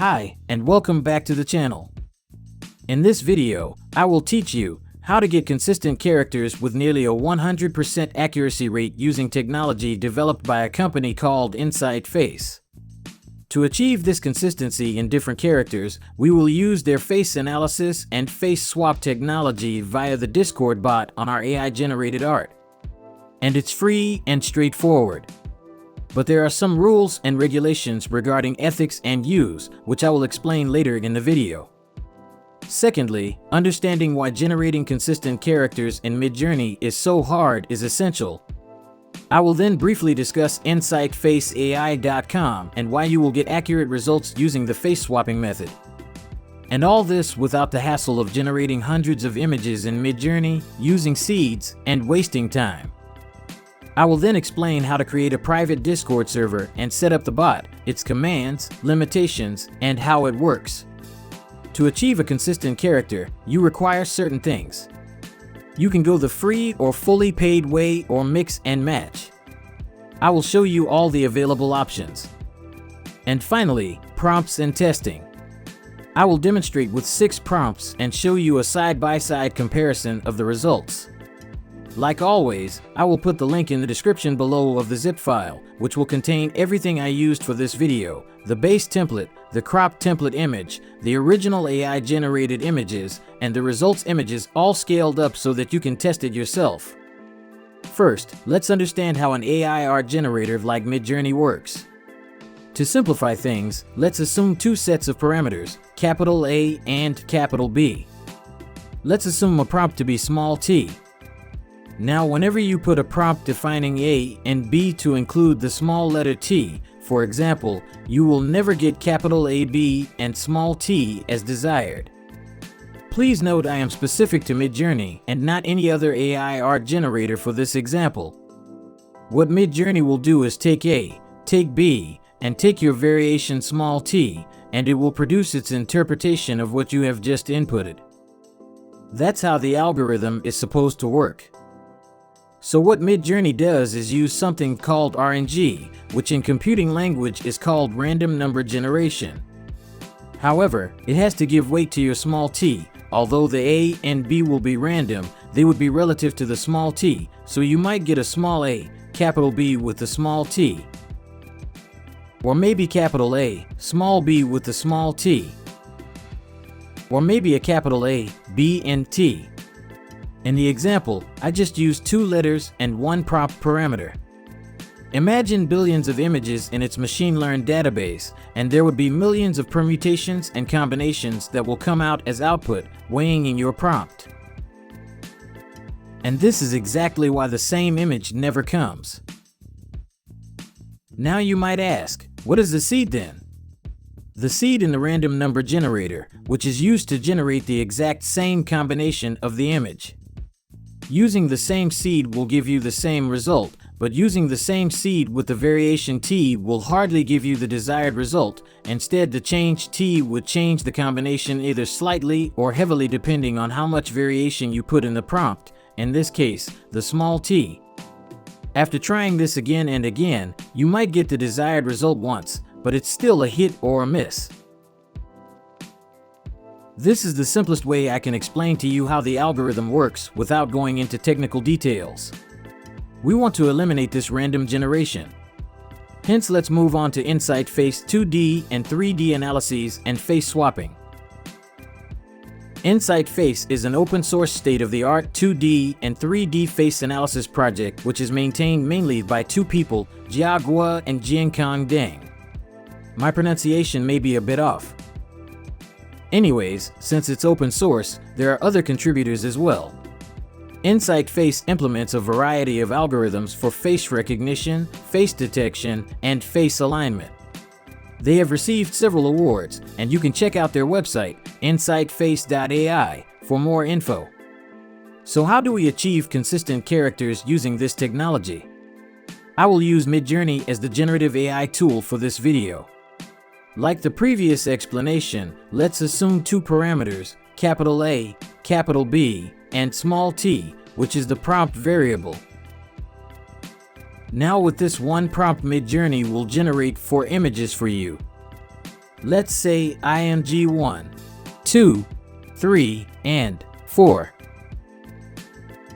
Hi, and welcome back to the channel. In this video, I will teach you how to get consistent characters with nearly a 100% accuracy rate using technology developed by a company called InsightFace. To achieve this consistency in different characters, we will use their face analysis and FaceSwap technology via the Discord bot on our AI-generated art. And it's free and straightforward. But there are some rules and regulations regarding ethics and use, which I will explain later in the video. Secondly, understanding why generating consistent characters in MidJourney is so hard is essential. I will then briefly discuss InsightFaceAI.com and why you will get accurate results using the face swapping method. And all this without the hassle of generating hundreds of images in MidJourney, using seeds, and wasting time. I will then explain how to create a private Discord server and set up the bot, its commands, limitations, and how it works. To achieve a consistent character, you require certain things. You can go the free or fully paid way or mix and match. I will show you all the available options. And finally, prompts and testing. I will demonstrate with 6 prompts and show you a side-by-side comparison of the results. Like always, I will put the link in the description below of the zip file, which will contain everything I used for this video, the base template, the cropped template image, the original AI-generated images, and the results images all scaled up so that you can test it yourself. First, let's understand how an AI art generator like MidJourney works. To simplify things, let's assume 2 sets of parameters, capital A and capital B. Let's assume a prompt to be small t. Now, whenever you put a prompt defining A and B to include the small letter t, for example, you will never get capital AB and small t as desired. Please note I am specific to MidJourney and not any other AI art generator for this example. What MidJourney will do is take A, take B, and take your variation small t, and it will produce its interpretation of what you have just inputted. That's how the algorithm is supposed to work. So what MidJourney does is use something called RNG, which in computing language is called random number generation. However, it has to give weight to your small t. Although the A and B will be random, they would be relative to the small t, so you might get a small A, capital B with the small t. Or maybe capital A, small b with the small t. Or maybe a capital A, B and t. In the example, I just used 2 letters and 1 prompt parameter. Imagine billions of images in its machine-learned database, and there would be millions of permutations and combinations that will come out as output, weighing in your prompt. And this is exactly why the same image never comes. Now you might ask, what is the seed then? The seed in the random number generator, which is used to generate the exact same combination of the image. Using the same seed will give you the same result, but using the same seed with the variation t will hardly give you the desired result. Instead, the change t would change the combination either slightly or heavily depending on how much variation you put in the prompt, in this case, the small t. After trying this again and again, you might get the desired result once, but it's still a hit or a miss. This is the simplest way I can explain to you how the algorithm works without going into technical details. We want to eliminate this random generation. Hence, let's move on to InsightFace 2D and 3D analyses and face swapping. InsightFace is an open-source state-of-the-art 2D and 3D face analysis project which is maintained mainly by 2 people, Jia Guo and Jiankang Deng. My pronunciation may be a bit off. Anyways, since it's open source, there are other contributors as well. InsightFace implements a variety of algorithms for face recognition, face detection, and face alignment. They have received several awards, and you can check out their website, InsightFace.ai, for more info. So how do we achieve consistent characters using this technology? I will use MidJourney as the generative AI tool for this video. Like the previous explanation, let's assume 2 parameters, capital A, capital B, and small t, which is the prompt variable. Now with this one prompt, MidJourney will generate 4 images for you. Let's say IMG 1, 2, 3, and 4.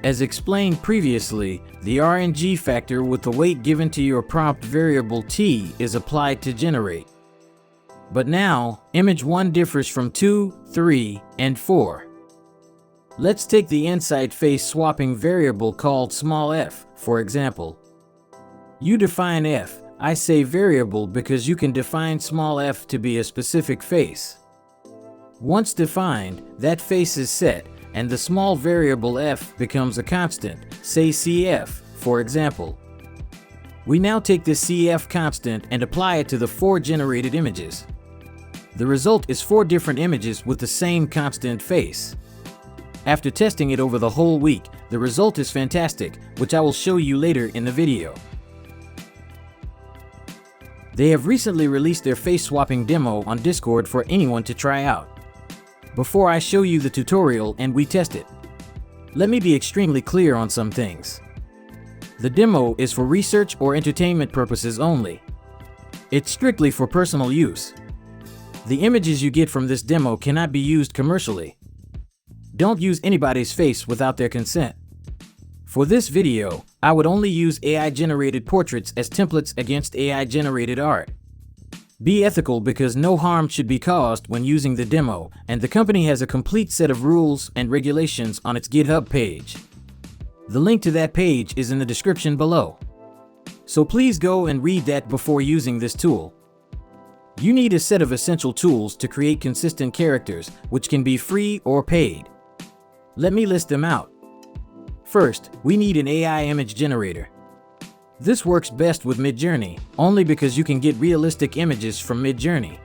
As explained previously, the RNG factor with the weight given to your prompt variable t is applied to generate. But now, image 1 differs from 2, 3, and 4. Let's take the InsightFace swapping variable called small f, for example. You define f, I say variable because you can define small f to be a specific face. Once defined, that face is set, and the small variable f becomes a constant, say cf, for example. We now take this cf constant and apply it to the 4 generated images. The result is 4 different images with the same constant face. After testing it over the whole week, the result is fantastic, which I will show you later in the video. They have recently released their face swapping demo on Discord for anyone to try out. Before I show you the tutorial and we test it, let me be extremely clear on some things. The demo is for research or entertainment purposes only. It's strictly for personal use. The images you get from this demo cannot be used commercially. Don't use anybody's face without their consent. For this video, I would only use AI-generated portraits as templates against AI-generated art. Be ethical because no harm should be caused when using the demo, and the company has a complete set of rules and regulations on its GitHub page. The link to that page is in the description below. So please go and read that before using this tool. You need a set of essential tools to create consistent characters, which can be free or paid. Let me list them out. First, we need an AI image generator. This works best with MidJourney, only because you can get realistic images from MidJourney.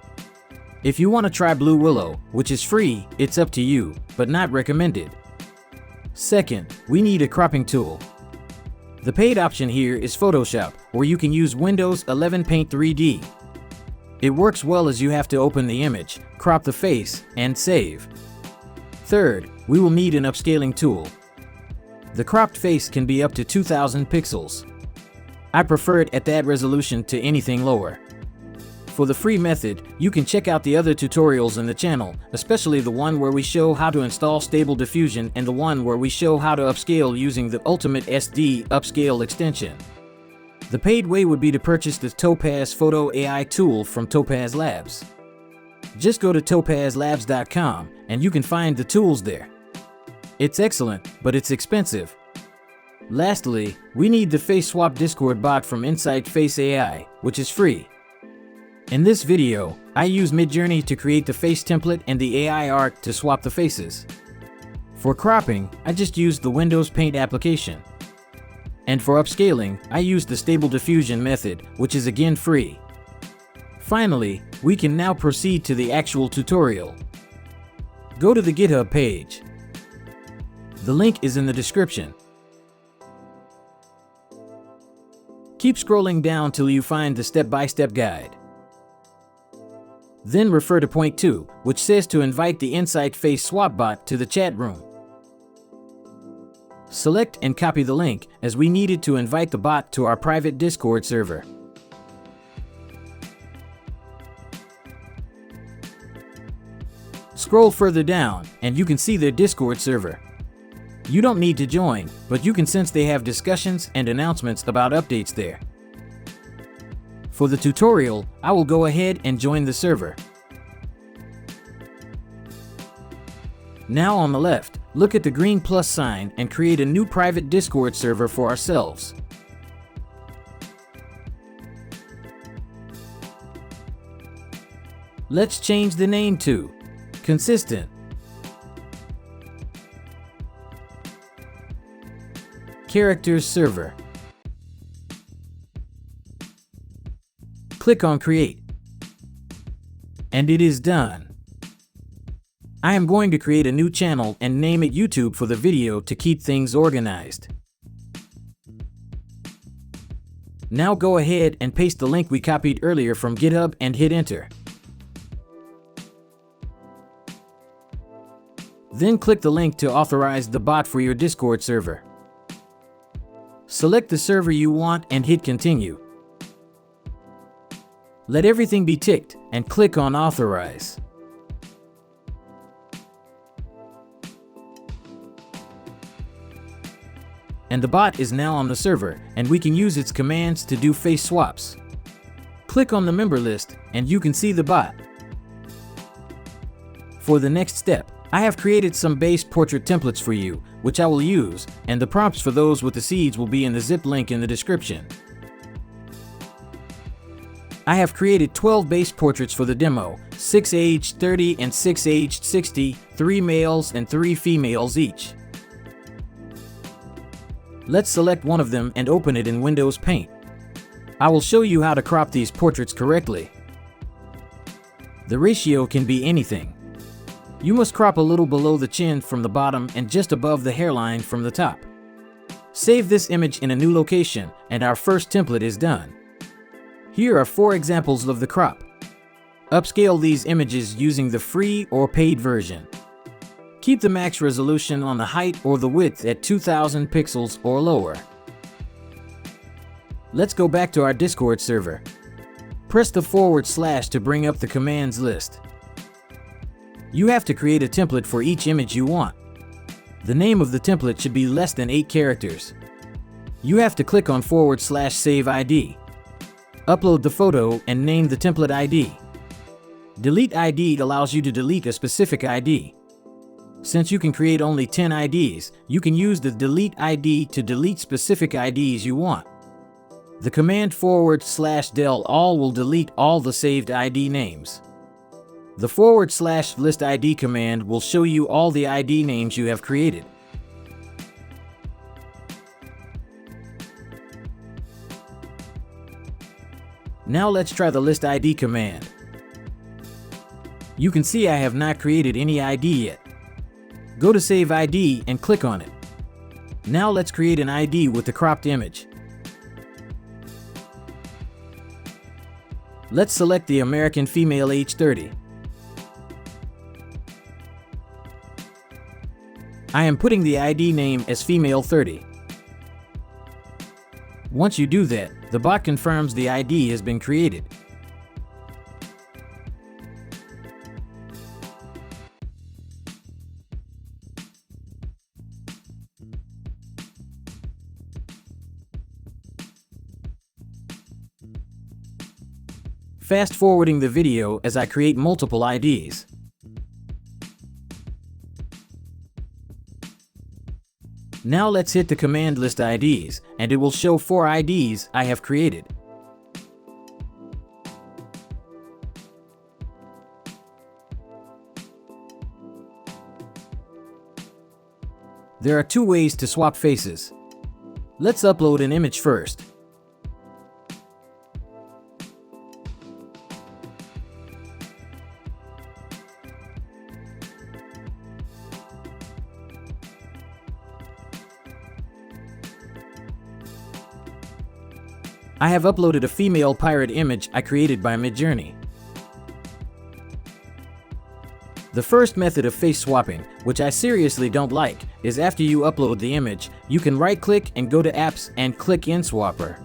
If you want to try Blue Willow, which is free, it's up to you, but not recommended. Second, we need a cropping tool. The paid option here is Photoshop, where you can use Windows 11 Paint 3D. It works well as you have to open the image, crop the face, and save. Third, we will need an upscaling tool. The cropped face can be up to 2000 pixels. I prefer it at that resolution to anything lower. For the free method, you can check out the other tutorials in the channel, especially the one where we show how to install Stable Diffusion and the one where we show how to upscale using the Ultimate SD Upscale extension. The paid way would be to purchase the Topaz Photo AI tool from Topaz Labs. Just go to topazlabs.com and you can find the tools there. It's excellent, but it's expensive. Lastly, we need the FaceSwap Discord bot from InsightFace AI, which is free. In this video, I use MidJourney to create the face template and the AI art to swap the faces. For cropping, I just used the Windows Paint application. And for upscaling, I used the Stable Diffusion method, which is again free. Finally, we can now proceed to the actual tutorial. Go to the GitHub page. The link is in the description. Keep scrolling down till you find the step-by-step guide. Then refer to point 2, which says to invite the InsightFace swap bot to the chat room. Select and copy the link, as we needed to invite the bot to our private Discord server. Scroll further down, and you can see their Discord server. You don't need to join, but you can sense they have discussions and announcements about updates there. For the tutorial, I will go ahead and join the server. Now on the left, look at the green plus sign and create a new private Discord server for ourselves. Let's change the name to Consistent. Characters Server. Click on Create. And it is done. I am going to create a new channel and name it YouTube for the video to keep things organized. Now go ahead and paste the link we copied earlier from GitHub and hit enter. Then click the link to authorize the bot for your Discord server. Select the server you want and hit continue. Let everything be ticked and click on Authorize. And the bot is now on the server, and we can use its commands to do face swaps. Click on the member list, and you can see the bot. For the next step, I have created some base portrait templates for you, which I will use, and the prompts for those with the seeds will be in the zip link in the description. I have created 12 base portraits for the demo, 6 aged 30 and 6 aged 60, 3 males and 3 females each. Let's select one of them and open it in Windows Paint. I will show you how to crop these portraits correctly. The ratio can be anything. You must crop a little below the chin from the bottom and just above the hairline from the top. Save this image in a new location, and our first template is done. Here are 4 examples of the crop. Upscale these images using the free or paid version. Keep the max resolution on the height or the width at 2000 pixels or lower. Let's go back to our Discord server. Press the / to bring up the commands list. You have to create a template for each image you want. The name of the template should be less than 8 characters. You have to click on / save ID. Upload the photo and name the template ID. Delete ID allows you to delete a specific ID. Since you can create only 10 IDs, you can use the delete ID to delete specific IDs you want. The command / del all will delete all the saved ID names. The / list ID command will show you all the ID names you have created. Now let's try the list ID command. You can see I have not created any ID yet. Go to Save ID and click on it. Now let's create an ID with the cropped image. Let's select the American female age 30. I am putting the ID name as female 30. Once you do that, the bot confirms the ID has been created. Fast forwarding the video as I create multiple IDs. Now let's hit the command list IDs, and it will show 4 IDs I have created. There are 2 ways to swap faces. Let's upload an image first. I have uploaded a female pirate image I created by MidJourney. The first method of face swapping, which I seriously don't like, is after you upload the image, you can right-click and go to Apps and click InSwapper.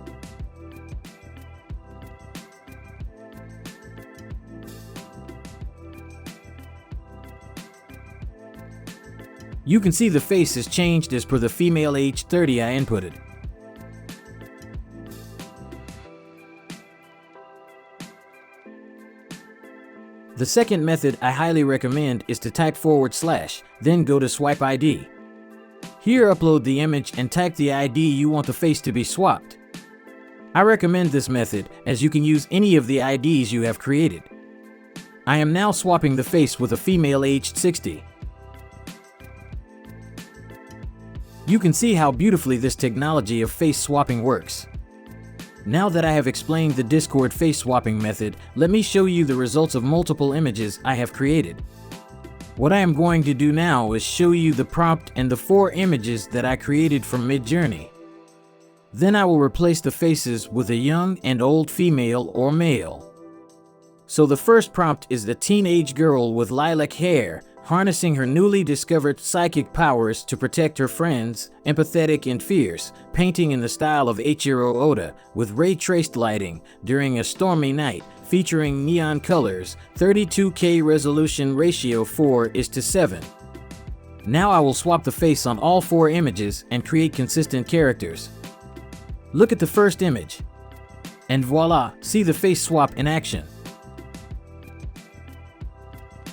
You can see the face is changed as per the female age 30 I inputted. The second method I highly recommend is to type /, then go to Swipe ID. Here upload the image and type the ID you want the face to be swapped. I recommend this method as you can use any of the IDs you have created. I am now swapping the face with a female aged 60. You can see how beautifully this technology of face swapping works. Now that I have explained the Discord face swapping method, let me show you the results of multiple images I have created. What I am going to do now is show you the prompt and the 4 images that I created from MidJourney. Then I will replace the faces with a young and old female or male. So the first prompt is the teenage girl with lilac hair, harnessing her newly discovered psychic powers to protect her friends, empathetic and fierce, painting in the style of Eiichiro Oda with ray-traced lighting during a stormy night, featuring neon colors, 32K resolution ratio 4:7. Now I will swap the face on all 4 images and create consistent characters. Look at the first image. And voila, see the face swap in action.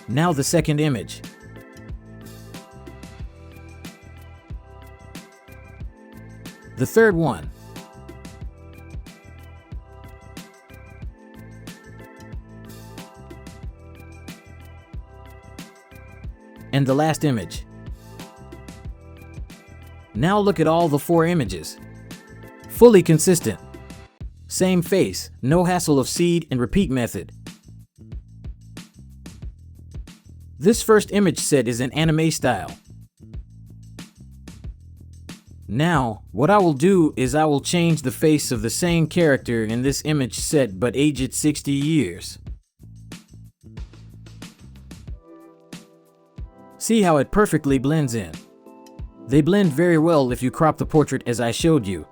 Now the second image. The third one. And the last image. Now look at all the 4 images. Fully consistent. Same face, no hassle of seed and repeat method. This first image set is in anime style. Now, what I will do is I will change the face of the same character in this image set but age it 60 years. See how it perfectly blends in. They blend very well if you crop the portrait as I showed you.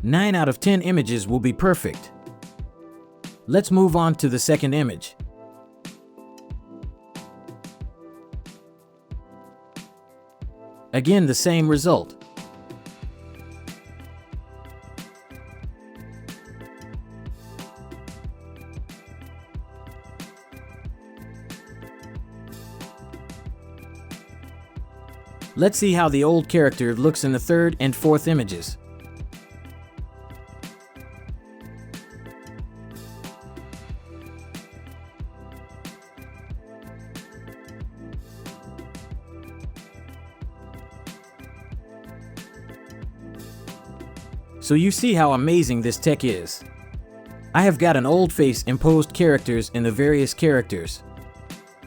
9 out of 10 images will be perfect. Let's move on to the second image. Again, the same result. Let's see how the old character looks in the third and fourth images. So you see how amazing this tech is. I have got an old face imposed characters in the various characters.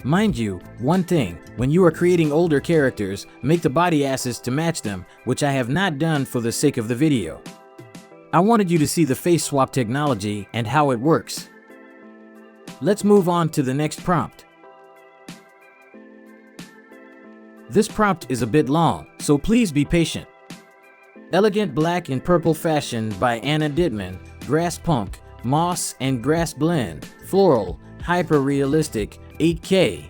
Mind you, one thing, when you are creating older characters, make the body asses to match them, which I have not done for the sake of the video. I wanted you to see the face swap technology and how it works. Let's move on to the next prompt. This prompt is a bit long, so please be patient. Elegant black and purple fashion by Anna Dittman, grass punk, moss and grass blend, floral, hyper-realistic, 8K.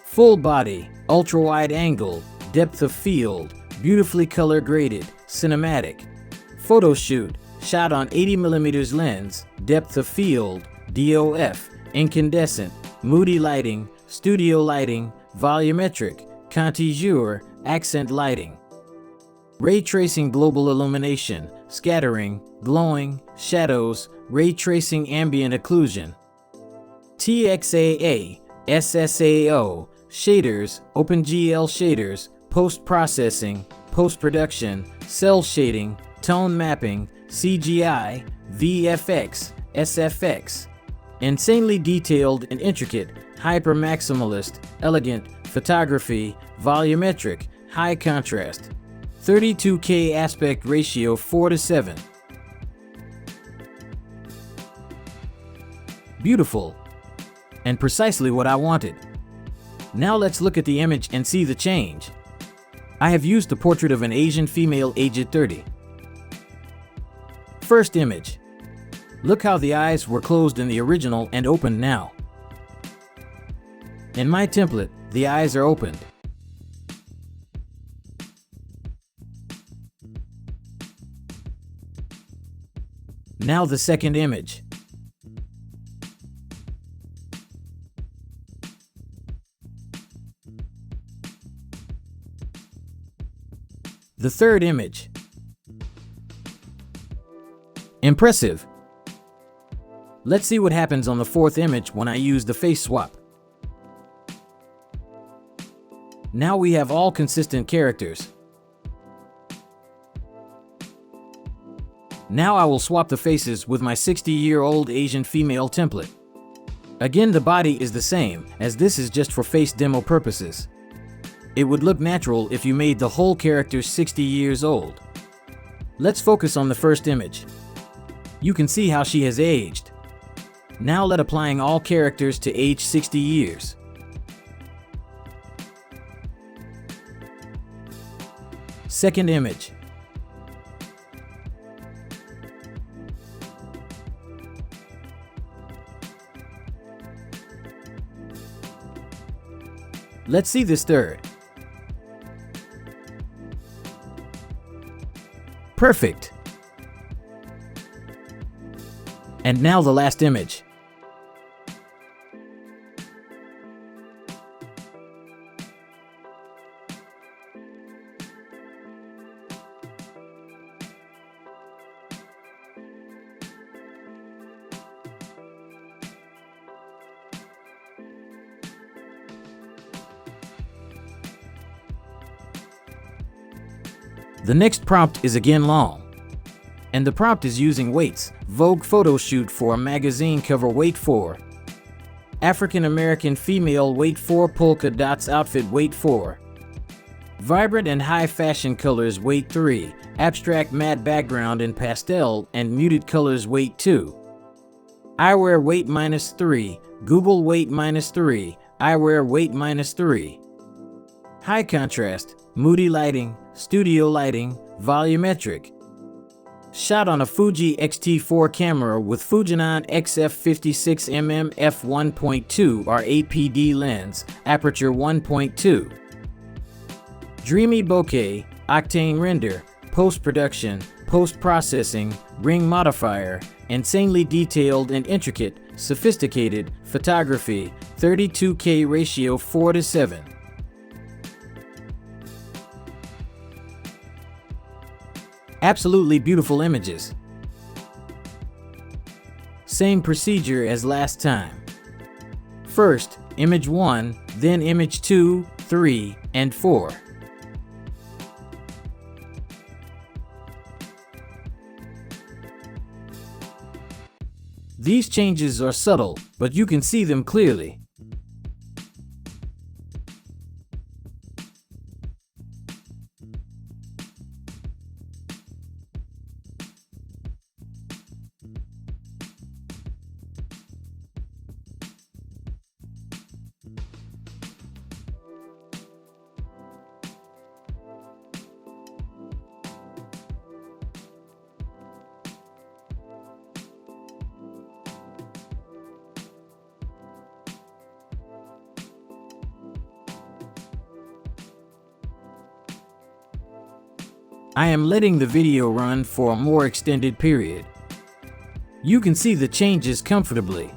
Full body, ultra-wide angle, depth of field, beautifully color graded, cinematic. Photo shoot, shot on 80mm lens, depth of field, DOF, incandescent, moody lighting, studio lighting, volumetric, contour, accent lighting. Ray tracing global illumination, scattering, glowing, shadows, ray tracing ambient occlusion. TXAA, SSAO, shaders, OpenGL shaders, post-processing, post-production, cell shading, tone mapping, CGI, VFX, SFX. Insanely detailed and intricate, hyper-maximalist, elegant, photography, volumetric, high contrast. 32K aspect ratio 4:7. Beautiful. And precisely what I wanted. Now let's look at the image and see the change. I have used the portrait of an Asian female aged 30. First image. Look how the eyes were closed in the original and opened now. In my template, the eyes are opened. Now the second image. The third image. Impressive. Let's see what happens on the fourth image when I use the face swap. Now we have all consistent characters. Now I will swap the faces with my 60-year-old Asian female template. Again, the body is the same, as this is just for face demo purposes. It would look natural if you made the whole character 60 years old. Let's focus on the first image. You can see how she has aged. Now let applying all characters to age 60 years. Second image. Let's see this third. Perfect. And now the last image. The next prompt is again long, and the prompt is using weights. Vogue photo shoot for a magazine cover, weight 4. African American female, weight 4. Polka dots outfit, weight 4. Vibrant and high fashion colors, weight 3. Abstract matte background in pastel and muted colors, weight 2. Eyewear, weight -3. Google, weight -3. Eyewear, weight -3. High contrast, moody lighting, studio lighting, volumetric. Shot on a Fuji X-T4 camera with Fujinon XF56mm f1.2 or APD lens, aperture 1.2. Dreamy bokeh, octane render, post-production, post-processing, ring modifier, insanely detailed and intricate, sophisticated photography, 32K ratio 4:7. Absolutely beautiful images. Same procedure as last time. First, image 1, then image 2, 3, and 4. These changes are subtle, but you can see them clearly. I am letting the video run for a more extended period. You can see the changes comfortably.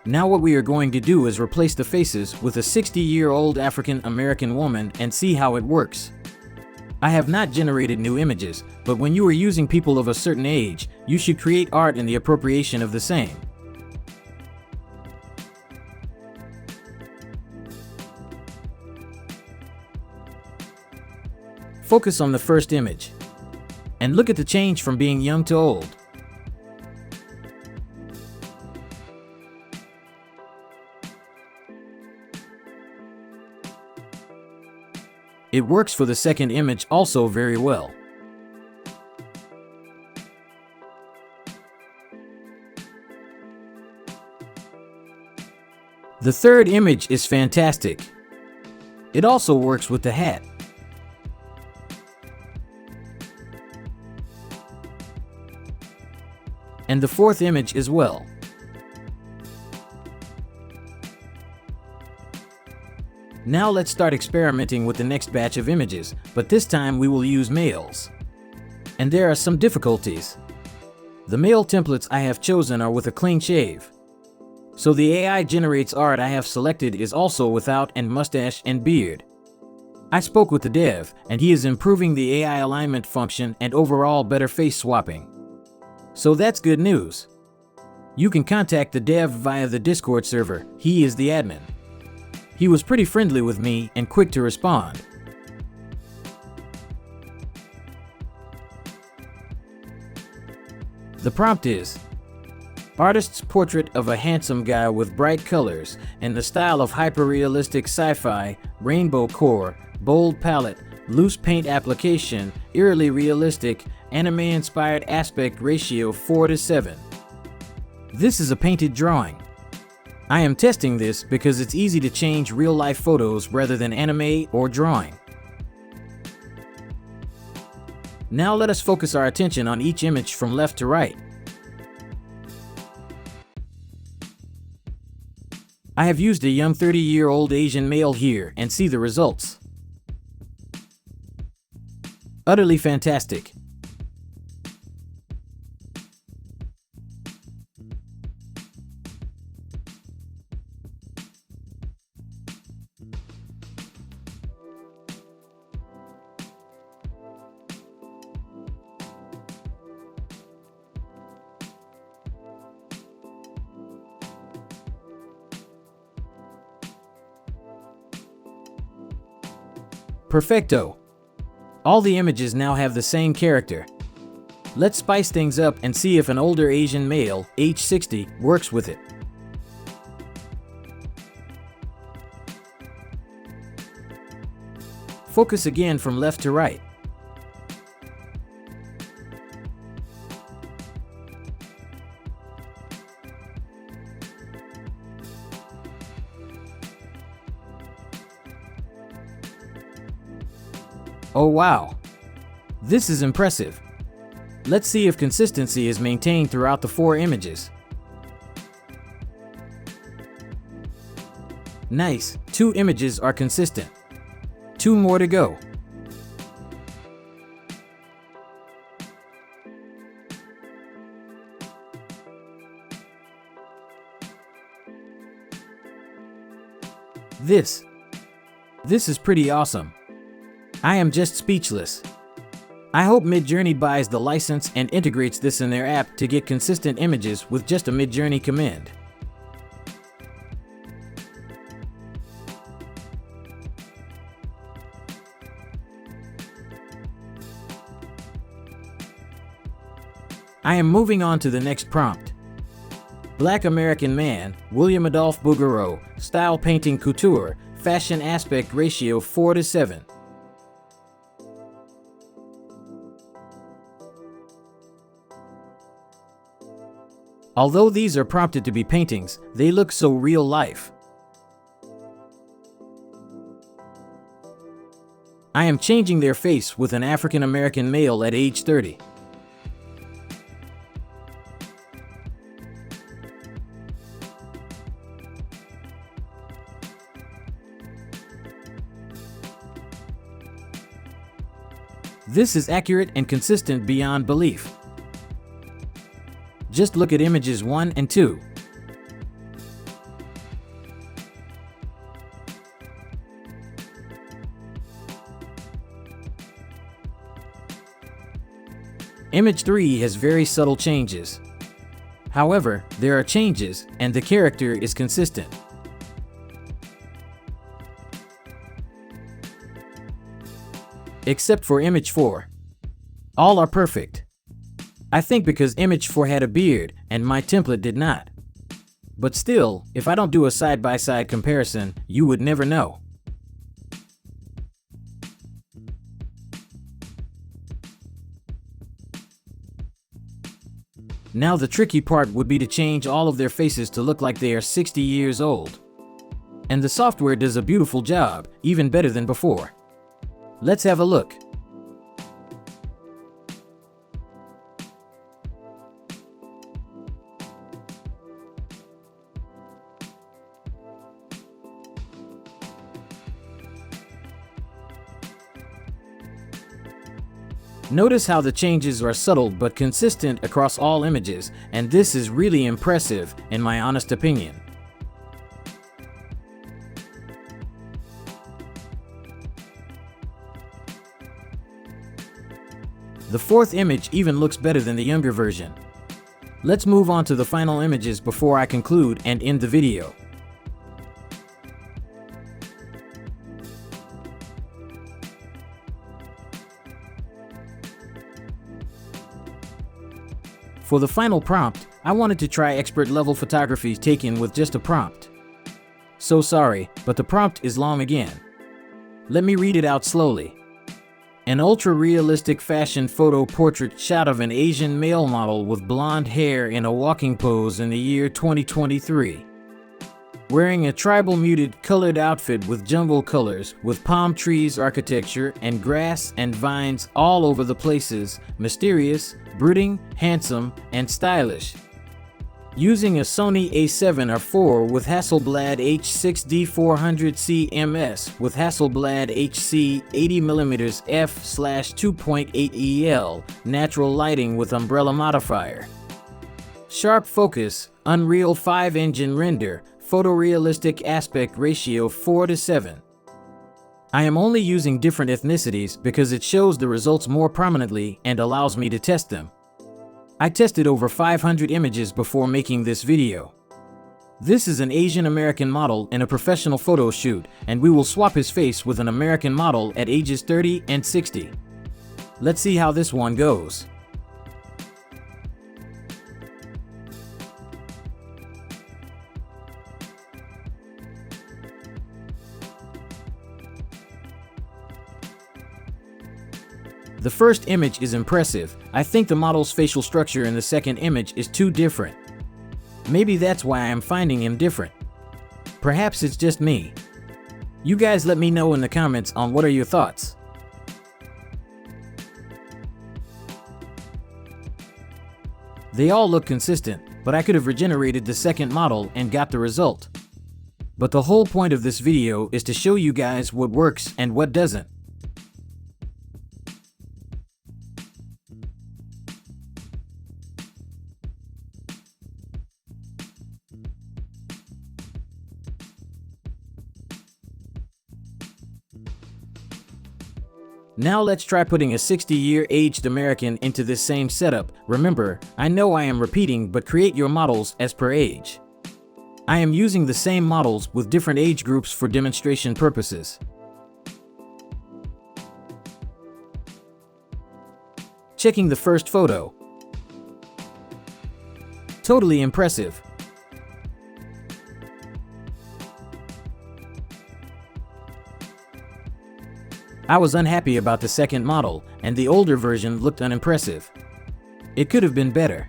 Now what we are going to do is replace the faces with a 60-year-old African American woman and see how it works. I have not generated new images, but when you are using people of a certain age, you should create art in the appropriation of the same. Focus on the first image, and look at the change from being young to old. It works for the second image also very well. The third image is fantastic. It also works with the hat. And the fourth image as well. Now let's start experimenting with the next batch of images, but this time we will use males. And there are some difficulties. The male templates I have chosen are with a clean shave. So the AI generates art I have selected is also without and mustache and beard. I spoke with the dev, and he is improving the AI alignment function and overall better face swapping. So that's good news. You can contact the dev via the Discord server. He is the admin. He was pretty friendly with me and quick to respond. The prompt is: artist's portrait of a handsome guy with bright colors and the style of hyper-realistic sci-fi, rainbow core, bold palette, loose paint application, eerily realistic, anime-inspired aspect ratio 4:7. This is a painted drawing. I am testing this because it's easy to change real-life photos rather than animate or drawing. Now let us focus our attention on each image from left to right. I have used a young 30-year-old Asian male here and see the results. Utterly fantastic. Perfecto. All the images now have the same character. Let's spice things up and see if an older Asian male, age 60, works with it. Focus again from left to right. Oh wow! This is impressive. Let's see if consistency is maintained throughout the 4 images. Nice, 2 images are consistent. 2 more to go. This is pretty awesome. I am just speechless. I hope MidJourney buys the license and integrates this in their app to get consistent images with just a MidJourney command. I am moving on to the next prompt. Black American man, William Adolphe Bouguereau, style painting couture, fashion aspect ratio 4:7. Although these are prompted to be paintings, they look so real life. I am changing their face with an African American male at age 30. This is accurate and consistent beyond belief. Just look at images 1 and 2. Image 3 has very subtle changes. However, there are changes, and the character is consistent. Except for image 4. All are perfect. I think because image 4 had a beard, and my template did not. But still, if I don't do a side-by-side comparison, you would never know. Now the tricky part would be to change all of their faces to look like they are 60 years old. And the software does a beautiful job, even better than before. Let's have a look. Notice how the changes are subtle but consistent across all images, and this is really impressive, in my honest opinion. The 4th image even looks better than the younger version. Let's move on to the final images before I conclude and end the video. For the final prompt, I wanted to try expert-level photography taken with just a prompt. So sorry, but the prompt is long again. Let me read it out slowly. An ultra-realistic fashion photo portrait shot of an Asian male model with blonde hair in a walking pose in the year 2023. wearing a tribal muted colored outfit with jumbo colors, with palm trees architecture and grass and vines all over the places, mysterious, brooding, handsome, and stylish. Using a Sony a7 or IV with Hasselblad H6D400C-MS with Hasselblad HC 80mm f/2.8 EL, natural lighting with umbrella modifier. Sharp focus, Unreal 5 engine render, photorealistic aspect ratio 4:7. I am only using different ethnicities because it shows the results more prominently and allows me to test them. I tested over 500 images before making this video. This is an Asian American model in a professional photo shoot, and we will swap his face with an American model at ages 30 and 60. Let's see how this one goes. The first image is impressive. I think the model's facial structure in the second image is too different. Maybe that's why I am finding him different. Perhaps it's just me. You guys let me know in the comments on what are your thoughts. They all look consistent, but I could have regenerated the second model and got the result. But the whole point of this video is to show you guys what works and what doesn't. Now let's try putting a 60-year aged American into this same setup. Remember, I know I am repeating, but create your models as per age. I am using the same models with different age groups for demonstration purposes. Checking the first photo. Totally impressive. I was unhappy about the second model, and the older version looked unimpressive. It could have been better.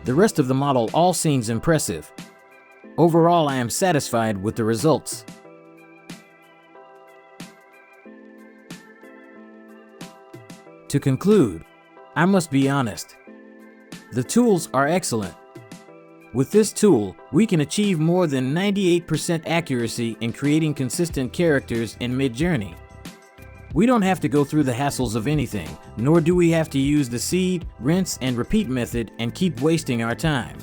The rest of the model all seems impressive. Overall, I am satisfied with the results. To conclude, I must be honest. The tools are excellent. With this tool, we can achieve more than 98% accuracy in creating consistent characters in MidJourney. We don't have to go through the hassles of anything, nor do we have to use the seed, rinse, and repeat method and keep wasting our time.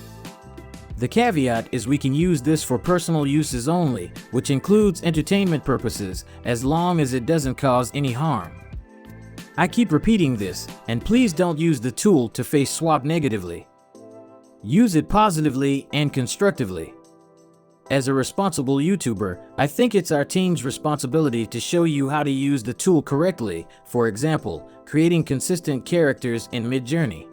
The caveat is we can use this for personal uses only, which includes entertainment purposes, as long as it doesn't cause any harm. I keep repeating this, and please don't use the tool to face swap negatively. Use it positively and constructively. As a responsible YouTuber, I think it's our team's responsibility to show you how to use the tool correctly, for example, creating consistent characters in MidJourney.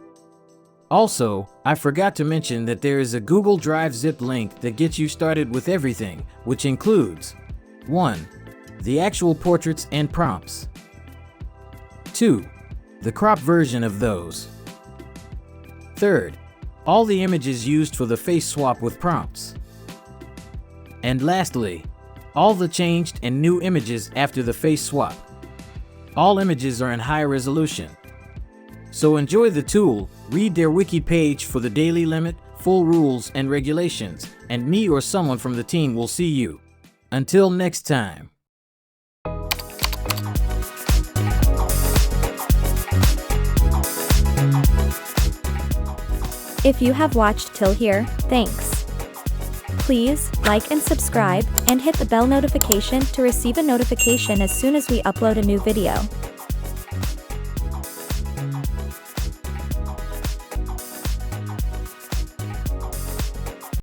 Also, I forgot to mention that there is a Google Drive zip link that gets you started with everything, which includes 1. The actual portraits and prompts. 2. The cropped version of those. 3. All the images used for the face swap with prompts. And lastly, all the changed and new images after the face swap. All images are in high resolution. So enjoy the tool, read their wiki page for the daily limit, full rules and regulations, and me or someone from the team will see you. Until next time. If you have watched till here, thanks. Please like and subscribe, and hit the bell notification to receive a notification as soon as we upload a new video.